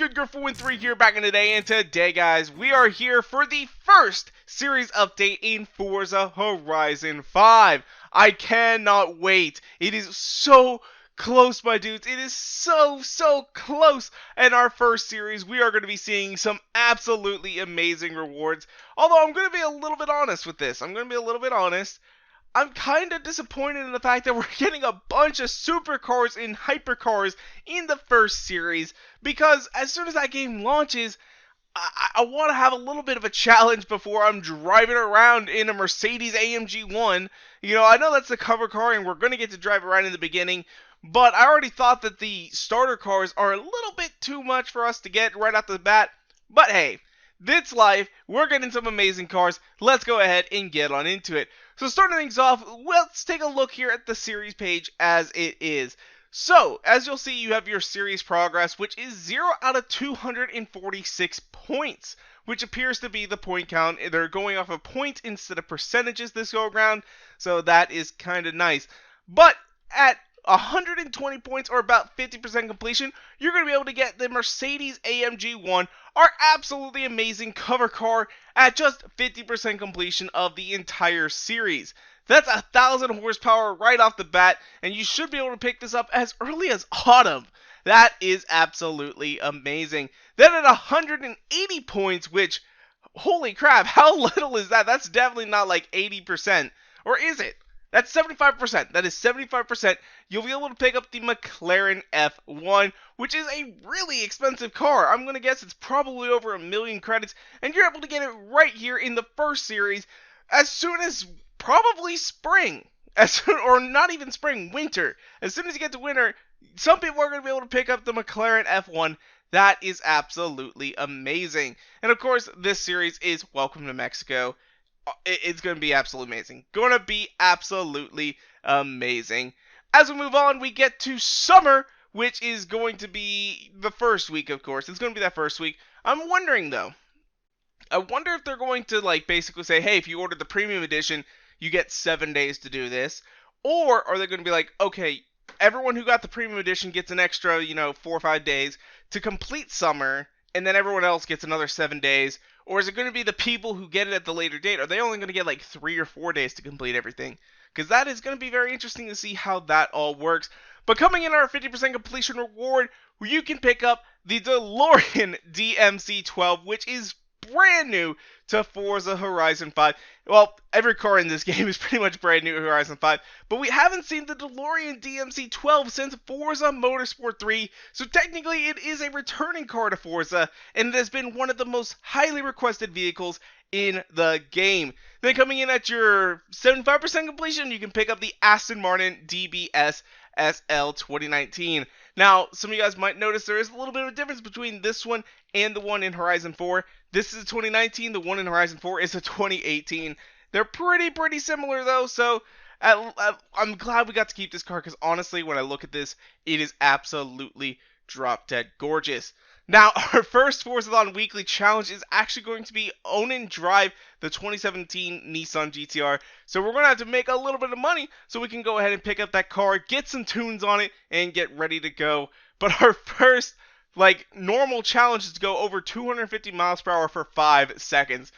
good, Griffin13 here back in the day, and today, guys, we are here for the first series update in Forza Horizon 5. I cannot wait. It is so close, my dudes. It is so close. In our first series, we are going to be seeing some absolutely amazing rewards. Although, I'm going to be a little bit honest with this. I'm kind of disappointed in the fact that we're getting a bunch of supercars and hypercars in the first series, because as soon as that game launches, I want to have a little bit of a challenge before I'm driving around in a Mercedes AMG 1. You know, I know that's the cover car and we're going to get to drive around in the beginning, but I already thought that the starter cars are a little bit too much for us to get right off the bat. But hey, it's life. We're getting some amazing cars. Let's go ahead and get on into it. So starting things off, let's take a look here at the series page as it is. So, as you'll see, you have your series progress, which is 0 out of 246 points, which appears to be the point count. They're going off of points instead of percentages this go around, so that is kind of nice. But at 120 points, or about 50% completion, you're going to be able to get the Mercedes AMG 1, our absolutely amazing cover car, at just 50% completion of the entire series. That's 1,000 horsepower right off the bat, and you should be able to pick this up as early as autumn. That is absolutely amazing. Then at 180 points, which, holy crap, how little is that? That's definitely not like 80%. Or is it? That's 75%. That is 75%. You'll be able to pick up the McLaren F1, which is a really expensive car. I'm going to guess it's probably over 1 million credits, and you're able to get it right here in the first series as soon as probably spring. Or not even spring, winter. As soon as you get to winter, some people are going to be able to pick up the McLaren F1. That is absolutely amazing. And of course, this series is Welcome to Mexico. It's going to be absolutely amazing. Going to be absolutely amazing. As we move on, we get to summer, which is going to be the first week, of course. It's going to be that first week. I'm wondering, though. I wonder if they're going to, like, basically say, hey, if you ordered the premium edition, you get 7 days to do this. Or are they going to be like, okay, everyone who got the premium edition gets an extra, 4 or 5 days to complete summer, and then everyone else gets another 7 days? Or is it going to be the people who get it at the later date? Are they only going to get like 3 or 4 days to complete everything? Because that is going to be very interesting to see how that all works. But coming in our 50% completion reward, you can pick up the DeLorean DMC-12, which is brand new to Forza Horizon 5. Well, every car in this game is pretty much brand new to Horizon 5, but we haven't seen the DeLorean DMC-12 since Forza Motorsport 3, so technically it is a returning car to Forza, and it has been one of the most highly requested vehicles in the game. Then coming in at your 75% completion, you can pick up the Aston Martin DBS SL 2019. Now, some of you guys might notice there is a little bit of a difference between this one and the one in Horizon 4. This is a 2019, the one in Horizon 4 is a 2018. They're pretty similar though, so I'm glad we got to keep this car, because honestly, when I look at this, it is absolutely drop-dead gorgeous. Now, our first Forzathon Weekly Challenge is actually going to be own and drive the 2017 Nissan GTR. So we're going to have to make a little bit of money so we can go ahead and pick up that car, get some tunes on it, and get ready to go. But our first, normal challenge is to go over 250 miles per hour for 5 seconds.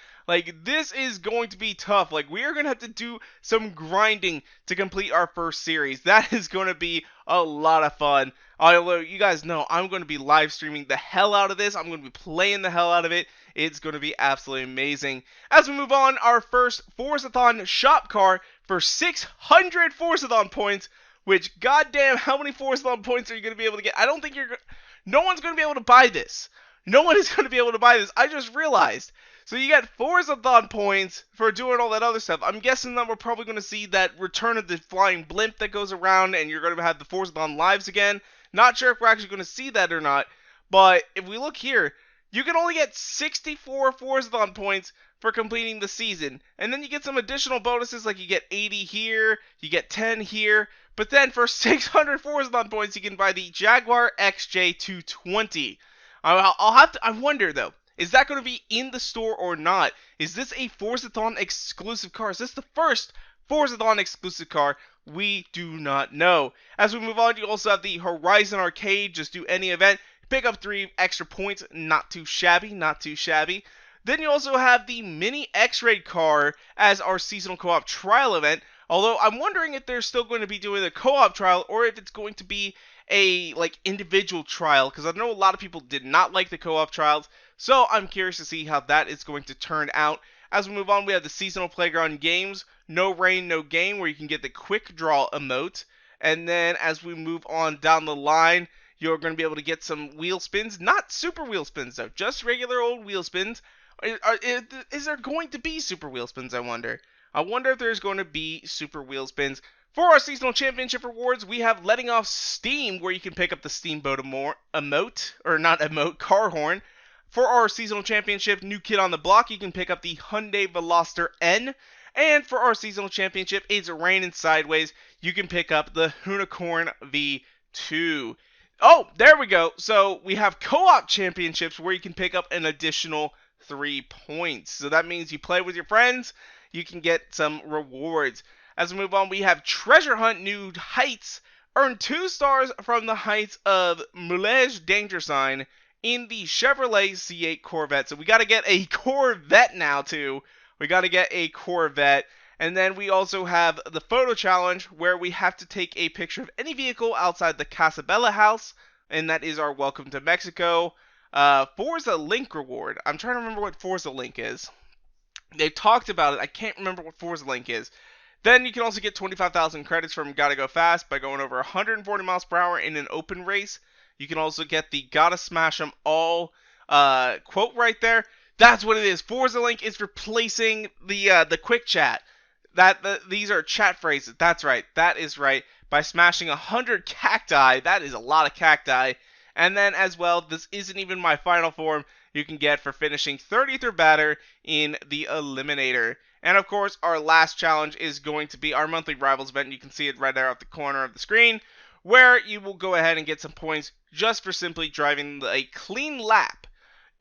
This is going to be tough. We are going to have to do some grinding to complete our first series. That is going to be a lot of fun. Although, you guys know, I'm going to be live streaming the hell out of this. I'm going to be playing the hell out of it. It's going to be absolutely amazing. As we move on, our first Forzathon shop car for 600 Forzathon points, which, goddamn, how many Forzathon points are you going to be able to get? I don't think no one's going to be able to buy this. No one is going to be able to buy this. I just realized. So you get Forzathon points for doing all that other stuff. I'm guessing that we're probably going to see that return of the flying blimp that goes around, and you're going to have the Forzathon lives again. Not sure if we're actually going to see that or not, but if we look here, you can only get 64 Forzathon points for completing the season. And then you get some additional bonuses, like you get 80 here, you get 10 here. But then for 600 Forzathon points, you can buy the Jaguar XJ220. I wonder though, is that going to be in the store or not? Is this a Forzathon exclusive car? Is this the first Forzathon exclusive car? We do not know. As we move on, you also have the Horizon Arcade, just do any event. Pick up 3 extra points, not too shabby, not too shabby. Then you also have the Mini X-Raid car as our seasonal co-op trial event. Although I'm wondering if they're still going to be doing a co-op trial or if it's going to be a individual trial, because I know a lot of people did not like the co-op trials. So I'm curious to see how that is going to turn out. As we move on, we have the seasonal playground games, No Rain, No Game, where you can get the quick draw emote. And then as we move on down the line, you're going to be able to get some wheel spins, not super wheel spins though, just regular old wheel spins. Is there going to be super wheel spins, I wonder? I wonder if there's going to be super wheel spins. For our seasonal championship rewards, we have letting off steam, where you can pick up the steamboat emote, or not emote, car horn. For our seasonal championship new kid on the block, you can pick up the Hyundai Veloster N. And for our seasonal championship, it's raining sideways, you can pick up the Unicorn V2. Oh, there we go. So we have co-op championships where you can pick up an additional 3 points. So that means you play with your friends, you can get some rewards. As we move on, we have Treasure Hunt New Heights. Earn 2 stars from the heights of Moulage Danger Sign in the Chevrolet C8 Corvette. So we got to get a Corvette now too. We got to get a Corvette. And then we also have the photo challenge, where we have to take a picture of any vehicle outside the Casabella house. And that is our Welcome to Mexico. Forza Link reward. I'm trying to remember what Forza Link is. They talked about it. I can't remember what Forza Link is. Then you can also get 25,000 credits from Gotta Go Fast by going over 140 miles per hour in an open race. You can also get the Gotta Smash 'em all quote right there. That's what it is. Forza Link is replacing the quick chat. These are chat phrases. That's right. That is right. By smashing 100 cacti, that is a lot of cacti. And then as well, this isn't even my final form, you can get for finishing 30th or better in the Eliminator. And of course, our last challenge is going to be our monthly Rivals event. You can see it right there at the corner of the screen, where you will go ahead and get some points just for simply driving a clean lap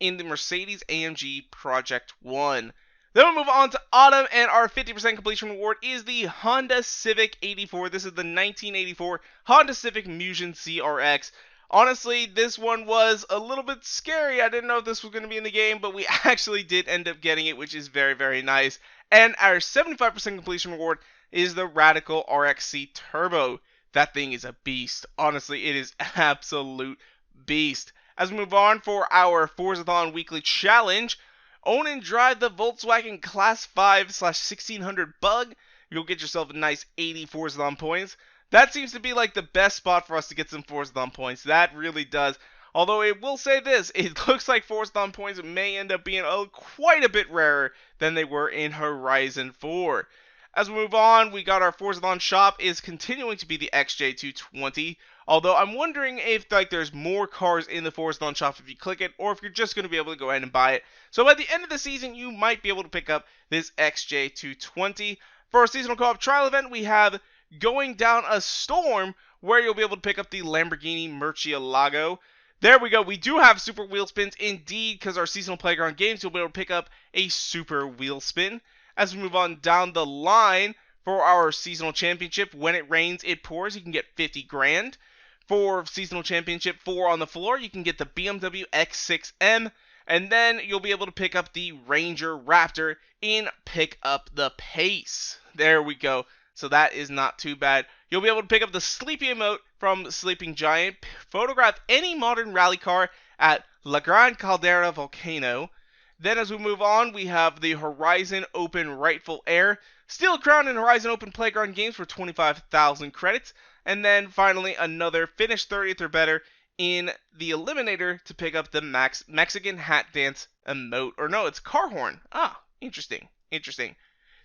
in the Mercedes-AMG Project 1. Then we'll move on to autumn, and our 50% completion reward is the Honda Civic 84. This is the 1984 Honda Civic Musion CRX. Honestly, this one was a little bit scary. I didn't know if this was going to be in the game, but we actually did end up getting it, which is very, very nice. And our 75% completion reward is the Radical RXC Turbo. That thing is a beast. Honestly, it is absolute beast. As we move on for our Forzathon Weekly Challenge, own and drive the Volkswagen Class 5/1600 Bug. You'll get yourself a nice 80 Forzathon points. That seems to be like the best spot for us to get some Forzathon points. That really does. Although I will say this, it looks like Forzathon points may end up being quite a bit rarer than they were in Horizon 4. As we move on, we got our Forzathon shop is continuing to be the XJ220. Although I'm wondering if there's more cars in the Forzathon shop if you click it, or if you're just going to be able to go ahead and buy it. So by the end of the season, you might be able to pick up this XJ220. For our seasonal co-op trial event, we have Going Down a Storm, where you'll be able to pick up the Lamborghini Murcielago. There we go. We do have super wheel spins indeed, because our seasonal playground games, you'll be able to pick up a super wheel spin. As we move on down the line, for our seasonal championship, When It Rains, It Pours, you can get 50 grand. For seasonal championship 4 on the floor, you can get the BMW X6M. And then you'll be able to pick up the Ranger Raptor in Pick Up the Pace. There we go. So that is not too bad. You'll be able to pick up the Sleepy emote from Sleeping Giant. Photograph any modern rally car at La Gran Caldera Volcano. Then as we move on, we have the Horizon Open Rightful Air. Steel Crown and Horizon Open Playground Games for 25,000 credits. And then finally another finish 30th or better in the Eliminator to pick up the Mexican Hat Dance emote. Or no, it's Car Horn. Ah, interesting. Interesting.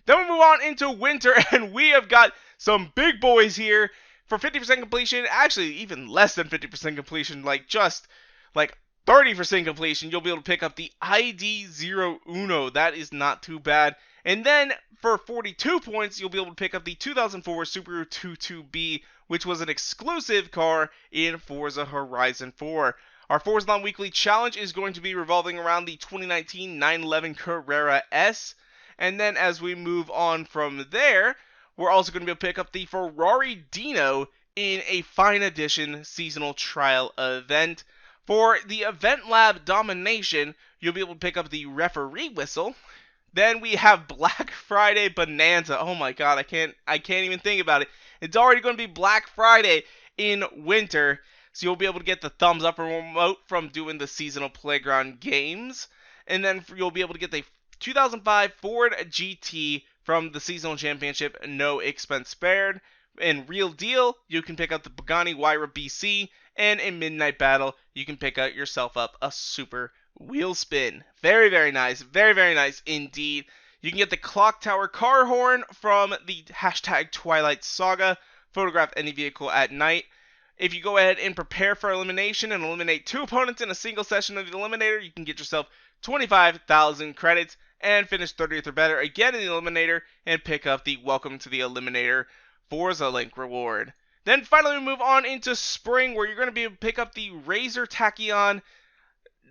Then we move on into winter, and we have got some big boys here. For 50% completion, actually even less than 50% completion, just 30% completion, you'll be able to pick up the ID01. That is not too bad. And then for 42 points, you'll be able to pick up the 2004 Subaru 22B, which was an exclusive car in Forza Horizon 4. Our Forzathon Weekly Challenge is going to be revolving around the 2019 911 Carrera S. And then as we move on from there, we're also going to be able to pick up the Ferrari Dino in a Fine Edition seasonal trial event. For the Event Lab Domination, you'll be able to pick up the referee whistle. Then we have Black Friday Bonanza. Oh my god, I can't even think about it. It's already going to be Black Friday in winter, so you'll be able to get the thumbs up remote from doing the seasonal playground games. And then you'll be able to get the 2005 Ford GT from the seasonal championship, no expense spared. In Real Deal, you can pick up the Pagani Huayra BC, and in Midnight Battle, you can pick out yourself up a Super Wheel Spin. Very, very nice. Very, very nice indeed. You can get the Clock Tower car horn from the hashtag Twilight Saga. Photograph any vehicle at night. If you go ahead and prepare for elimination and eliminate 2 opponents in a single session of the Eliminator, you can get yourself 25,000 credits and finish 30th or better again in the Eliminator and pick up the Welcome to the Eliminator Forza Link reward. Then finally we move on into spring, where you're going to be able to pick up the Razor Tachyon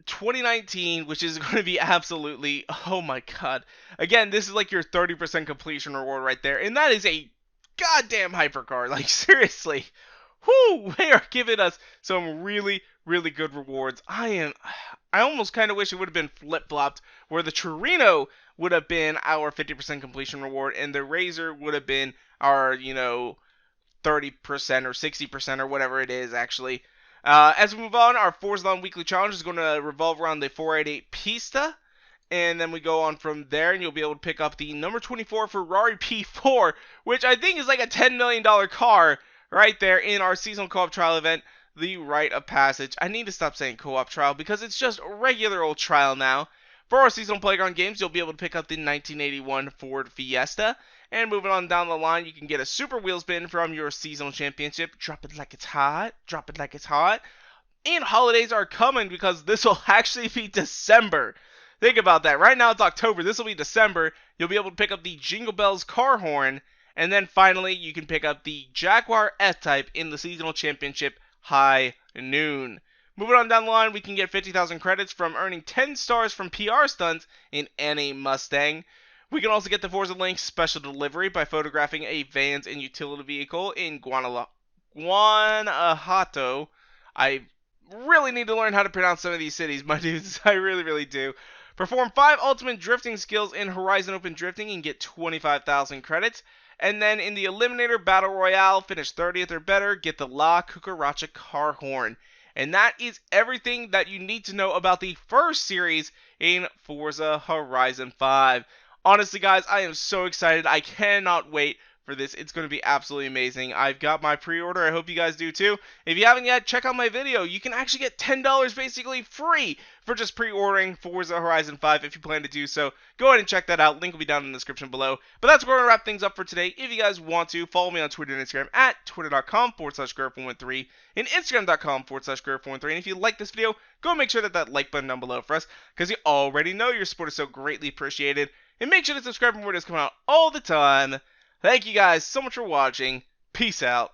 2019, which is going to be absolutely, oh my god. Again, this is like your 30% completion reward right there, and that is a goddamn hypercar. Like, seriously. Whoo, they are giving us some really, really good rewards. I almost kind of wish it would have been flip-flopped, where the Torino would have been our 50% completion reward, and the Razor would have been our, 30% or 60% or whatever it is, actually. As we move on, our Forza Weekly Challenge is going to revolve around the 488 Pista. And then we go on from there, and you'll be able to pick up the number 24 Ferrari P4, which I think is like a $10 million car right there in our seasonal co-op trial event, the Rite of Passage. I need to stop saying co-op trial because it's just regular old trial now. For our seasonal playground games, you'll be able to pick up the 1981 Ford Fiesta. And moving on down the line, you can get a Super Wheel Spin from your seasonal championship. Drop it like it's hot. Drop it like it's hot. And holidays are coming because this will actually be December. Think about that. Right now it's October. This will be December. You'll be able to pick up the Jingle Bells car horn. And then finally, you can pick up the Jaguar F-Type in the seasonal championship High Noon. Moving on down the line, we can get 50,000 credits from earning 10 stars from PR stunts in any Mustang. We can also get the Forza Link special delivery by photographing a Vans and utility vehicle in Guanajuato. I really need to learn how to pronounce some of these cities, my dudes. I really, really do. Perform 5 ultimate drifting skills in Horizon Open Drifting and get 25,000 credits. And then in the Eliminator Battle Royale, finish 30th or better, get the La Cucaracha car horn. And that is everything that you need to know about the first series in Forza Horizon 5. Honestly, guys, I am so excited. I cannot wait for this. It's going to be absolutely amazing. I've got my pre-order. I hope you guys do too. If you haven't yet, check out my video. You can actually get $10 basically free for just pre-ordering Forza Horizon 5 if you plan to do so. Go ahead and check that out. Link will be down in the description below. But that's where we're going to wrap things up for today. If you guys want to, follow me on Twitter and Instagram at twitter.com/Gareth113 and Instagram.com/Gareth113. And if you like this video, go and make sure that like button down below for us, because you already know your support is so greatly appreciated. And make sure to subscribe for more videos coming out all the time. Thank you guys so much for watching. Peace out.